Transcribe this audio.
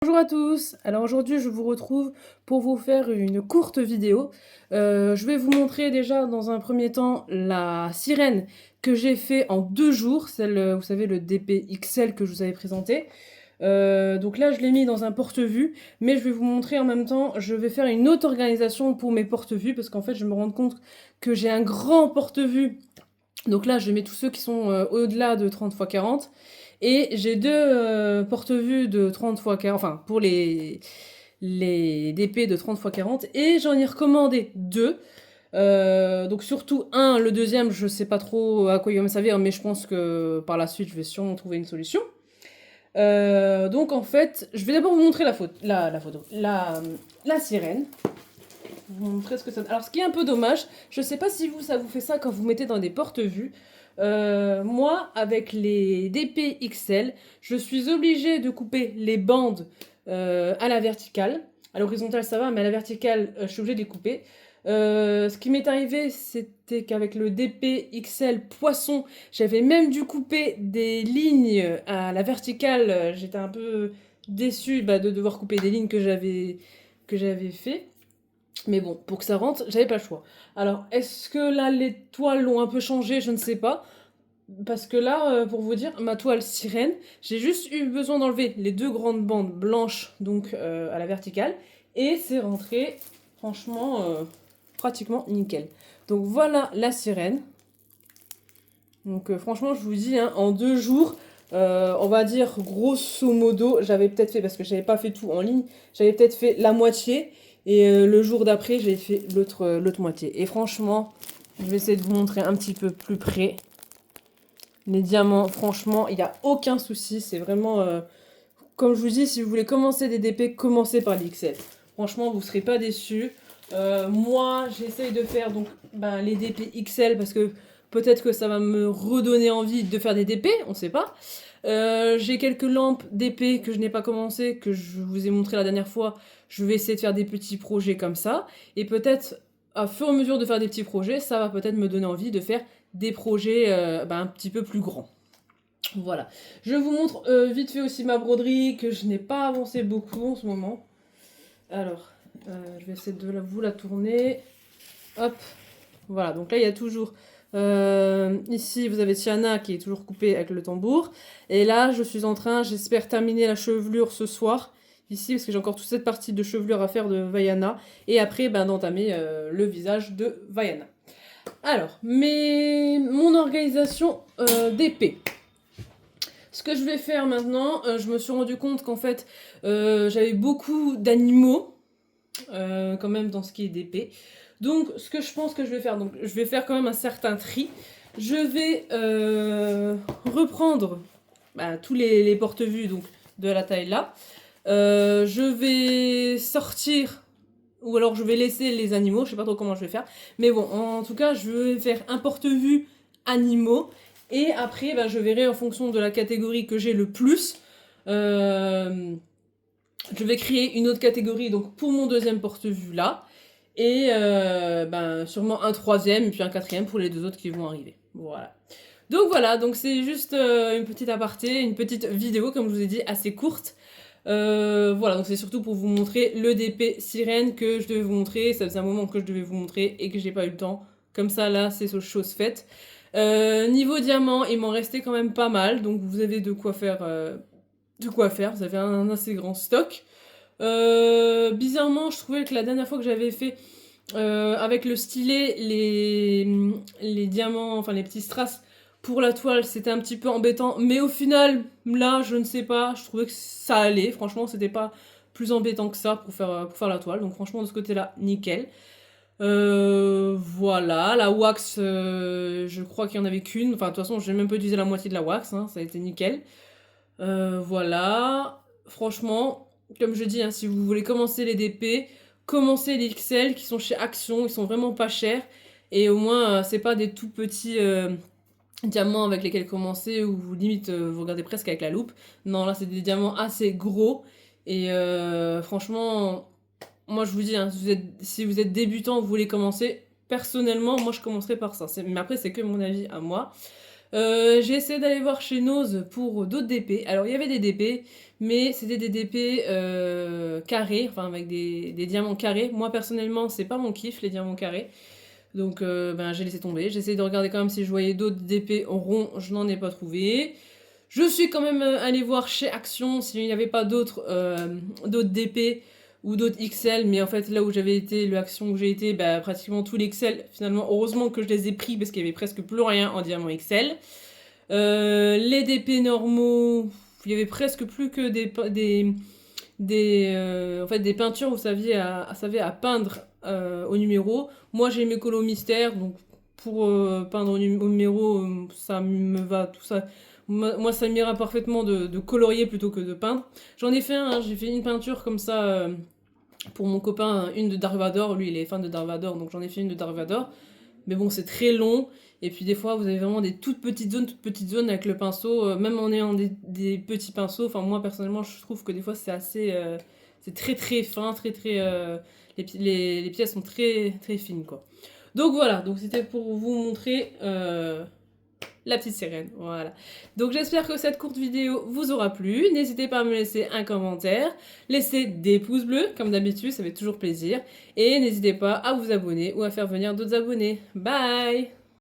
Bonjour à tous, alors aujourd'hui je vous retrouve pour vous faire une courte vidéo. Je vais vous montrer déjà dans un premier temps la sirène que j'ai fait en 2 jours, celle, vous savez, le DP XL que je vous avais présenté. Donc là je l'ai mis dans un porte-vue, mais je vais vous montrer en même temps, je vais faire une autre organisation pour mes porte-vues, parce qu'en fait je me rends compte que j'ai un grand porte-vue. Donc là je mets tous ceux qui sont au-delà de 30 x 40. Et j'ai deux porte-vues de 30 x 40, enfin pour les DP de 30 x 40, et j'en ai recommandé deux. Donc surtout un, le deuxième, je sais pas trop à quoi il va me servir, mais je pense que par la suite je vais sûrement trouver une solution. Donc en fait, je vais d'abord vous montrer la sirène. Vous montrer ce que ça. Alors ce qui est un peu dommage, je sais pas si vous ça vous fait ça quand vous mettez dans des porte-vues. Moi, avec les DP XL, je suis obligée de couper les bandes à la verticale. À l'horizontale, ça va, mais à la verticale, je suis obligée de les couper. Ce qui m'est arrivé, c'était qu'avec le DP XL Poisson, j'avais même dû couper des lignes à la verticale. J'étais un peu déçue de devoir couper des lignes que j'avais fait. Mais bon, pour que ça rentre, j'avais pas le choix. Alors, est-ce que là, les toiles l'ont un peu changé? Je ne sais pas. Parce que là, pour vous dire, ma toile sirène, j'ai juste eu besoin d'enlever les deux grandes bandes blanches, donc à la verticale, et c'est rentré, franchement, pratiquement nickel. Donc voilà la sirène. Donc franchement, je vous dis, hein, en 2 jours, on va dire grosso modo, j'avais peut-être fait, parce que j'avais pas fait tout en ligne, j'avais peut-être fait la moitié, et le jour d'après, j'ai fait l'autre moitié. Et franchement, je vais essayer de vous montrer un petit peu plus près. Les diamants, franchement, il n'y a aucun souci. C'est vraiment, comme je vous dis, si vous voulez commencer des DP, commencez par l'XL. Franchement, vous ne serez pas déçus. Moi, j'essaye de faire donc les DP XL parce que peut-être que ça va me redonner envie de faire des DP, on ne sait pas. J'ai quelques lampes d'épée que je n'ai pas commencé, que je vous ai montré la dernière fois. Je vais essayer de faire des petits projets comme ça. Et peut-être, à fur et à mesure de faire des petits projets, ça va peut-être me donner envie de faire des projets un petit peu plus grands. Voilà. Je vous montre vite fait aussi ma broderie, que je n'ai pas avancé beaucoup en ce moment. Alors, je vais essayer de vous la tourner. Hop. Voilà, donc là, il y a toujours... ici, vous avez Tiana qui est toujours coupée avec le tambour. Et là, je suis en train, j'espère terminer la chevelure ce soir. Ici, parce que j'ai encore toute cette partie de chevelure à faire de Vaiana. Et après, d'entamer le visage de Vaiana. Alors, mon organisation d'épée. Ce que je vais faire maintenant, je me suis rendu compte qu'en fait, j'avais beaucoup d'animaux, quand même, dans ce qui est d'épée. Donc, ce que je pense que je vais faire, donc, je vais faire quand même un certain tri. Je vais reprendre tous les porte-vues donc, de la taille là. Je vais sortir, ou alors je vais laisser les animaux, je sais pas trop comment je vais faire. Mais bon, en tout cas, je vais faire un porte-vue animaux. Et après, je verrai en fonction de la catégorie que j'ai le plus. Je vais créer une autre catégorie donc pour mon deuxième porte-vue là. Et sûrement un troisième et puis un quatrième pour les deux autres qui vont arriver. Voilà. Donc voilà, donc c'est juste une petite aparté, une petite vidéo comme je vous ai dit assez courte. Voilà, donc c'est surtout pour vous montrer le DP sirène que je devais vous montrer. Ça faisait un moment que je devais vous montrer et que j'ai pas eu le temps. Comme ça là, c'est chose faite. Niveau diamant, il m'en restait quand même pas mal, donc vous avez de quoi faire. Vous avez un assez grand stock. Bizarrement, je trouvais que la dernière fois que j'avais fait avec le stylet, les diamants, enfin les petits strass pour la toile, c'était un petit peu embêtant. Mais au final, là, je ne sais pas, je trouvais que ça allait. Franchement, c'était pas plus embêtant que ça pour faire la toile. Donc franchement, de ce côté-là, nickel. Voilà, la wax, je crois qu'il y en avait qu'une. Enfin, de toute façon, j'ai même pas utilisé la moitié de la wax, hein, ça a été nickel. Voilà, franchement, comme je dis, hein, si vous voulez commencer les DP, commencez les XL qui sont chez Action, ils sont vraiment pas chers. Et au moins, c'est pas des tout petits diamants avec lesquels commencer où vous limite vous regardez presque avec la loupe. Non, là, c'est des diamants assez gros. Et franchement, moi je vous dis, hein, si vous êtes débutant, vous voulez commencer, personnellement, moi je commencerai par ça. Mais après, c'est que mon avis à moi. J'ai essayé d'aller voir chez Nose pour d'autres DP. Alors, il y avait des DP, mais c'était des DP carrés, enfin avec des diamants carrés. Moi, personnellement, c'est pas mon kiff, les diamants carrés. Donc, ben, j'ai laissé tomber. J'ai essayé de regarder quand même si je voyais d'autres DP en rond. Je n'en ai pas trouvé. Je suis quand même allée voir chez Action s'il n'y avait pas d'autres DP ou d'autres XL, mais en fait là où j'avais été, le Action où j'ai été, bah, pratiquement tous les XL, finalement heureusement que je les ai pris parce qu'il y avait presque plus rien en diamant XL. Les DP normaux, il y avait presque plus que en fait, des peintures, vous saviez, à peindre au numéro. Moi j'ai mes colos mystères, donc pour peindre au numéro, ça me va, tout ça. Moi, ça m'ira parfaitement de colorier plutôt que de peindre. J'en ai fait un, hein, j'ai fait une peinture comme ça pour mon copain, une de Dark Vador. Lui, il est fan de Dark Vador, donc j'en ai fait une de Dark Vador. Mais bon, c'est très long. Et puis des fois, vous avez vraiment des toutes petites zones avec le pinceau. Même en ayant des petits pinceaux. Enfin, moi, personnellement, je trouve que des fois, c'est assez... c'est très très fin, les pièces sont très très fines, quoi. Donc voilà, donc c'était pour vous montrer la petite sirène, voilà. Donc j'espère que cette courte vidéo vous aura plu. N'hésitez pas à me laisser un commentaire, laissez des pouces bleus, comme d'habitude, ça fait toujours plaisir. Et n'hésitez pas à vous abonner ou à faire venir d'autres abonnés. Bye!